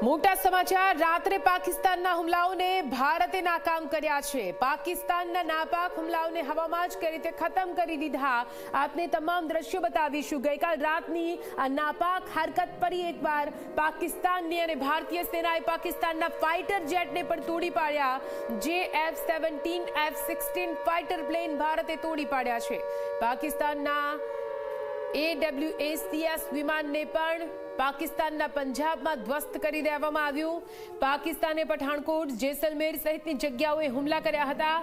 મોટા સમાચાર રાત્રે પાકિસ્તાનના હુમલાઓને ભારતે નાકામ કર્યા છે। પાકિસ્તાનના નાપાક હુમલાઓને હવામાં જ કઈ રીતે ખતમ કરી દીધા। આપને તમામ દ્રશ્યો બતાવીશું। ગઈકાલ રાતની આ નાપાક હરકત ફરી એકવાર પાકિસ્તાનની અને ભારતીય સેનાએ પાકિસ્તાનના ફાઇટર જેટને પણ તોડી પાડ્યા। જે F-17, F-16 ફાઇટર પ્લેન ભારતે તોડી પાડ્યા છે। પાકિસ્તાનના AWACS વિમાનને પણ પાકિસ્તાનના પંજાબમાં ધ્વસ્ત કરી દેવામાં આવ્યું। પાકિસ્તાને પઠાણકોટ, જેસલમેર સહિતની જગ્યાઓએ હુમલા કર્યા હતા।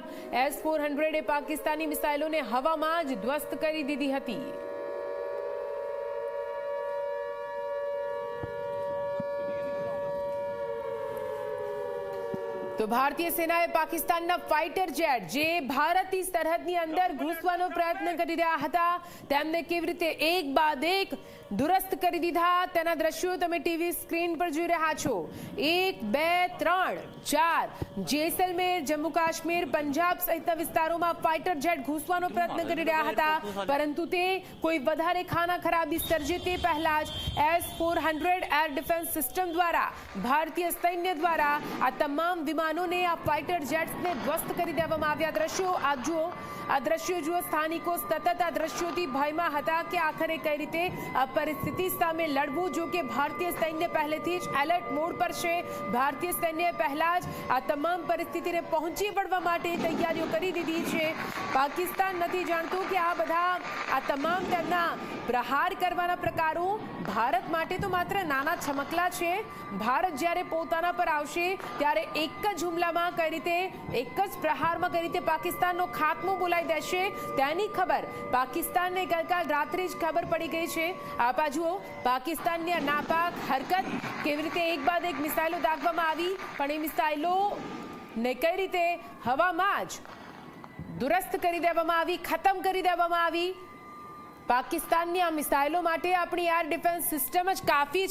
S-400 એ પાકિસ્તાની મિસાઇલોને હવામાં જ ધ્વસ્ત કરી દીધી હતી। તો ભારતીય સેનાએ પાકિસ્તાનના ફાઇટર જેટ જે ભારતની સરહદની અંદર ઘૂસવાનો પ્રયત્ન કરી રહ્યા હતા તેમને કેવી રીતે એક બાદ એક દુરસ્ત કરી દીધા તેના દ્રશ્યો તમે ટીવી સ્ક્રીન પર જોઈ રહ્યા છો। 1, 2, 3, 4 જેસલમેર, જમ્મુ કાશ્મીર, પંજાબ સહિતના વિસ્તારોમાં ફાઇટર જેટ ઘૂસવાનો પ્રયત્ન કરી રહ્યા હતા, પરંતુ તે કોઈ વધારે ખાના ખરાબી સર્જે તે પહેલા જ S-400 એર ડિફેન્સ સિસ્ટમ દ્વારા ભારતીય સૈન્ય દ્વારા આ તમામ વિમાનોને આ ફાઇટર જેટ્સને ધ્વસ્ત કરી દેવામાં આવ્યા। દ્રશ્યો આપ જુઓ, આ દ્રશ્યો જુઓ। સ્થાનિકો સતત આ દ્રશ્યોથી ભયમાં હતા કે આખરે કઈ રીતે આ પરિસ્થિતિ સામે લડવું। જો કે ભારતીય સૈન્ય પહેલેથી જ એલર્ટ મોડ પર છે। ભારતીય સૈન્યએ પહેલા જ આ તમામ પરિસ્થિતિને પહોંચી વળવા માટે તૈયારીઓ કરી દીધી છે। પાકિસ્તાન નથી જાણતું કે આ બધા આ તમામ તેમના પ્રહાર કરવાના પ્રકારો ભારત માટે તો માત્ર નાના છમકલા છે। ભારત જ્યારે પોતાના પર આવશે ત્યારે એક જ હુમલામાં કઈ રીતે, એક જ પ્રહારમાં કઈ રીતે પાકિસ્તાનનો ખાત્મો બોલાવી દેશે તેની ખબર પાકિસ્તાનને ગઈકાલ રાત્રે જ ખબર પડી ગઈ છે। આ બાજુ પાકિસ્તાનની આ નાપાક હરકત કેવી રીતે એક બાદ એક મિસાઇલો દાગવામાં આવી, પણ એ મિસાઇલો ને કઈ રીતે હવામાં જ દુરસ્ત કરી દેવામાં આવી, ખતમ કરી દેવામાં આવી। પાકિસ્તાનની આ મિસાઇલો માટે આપણી એર ડિફેન્સ સિસ્ટમ જ કાફી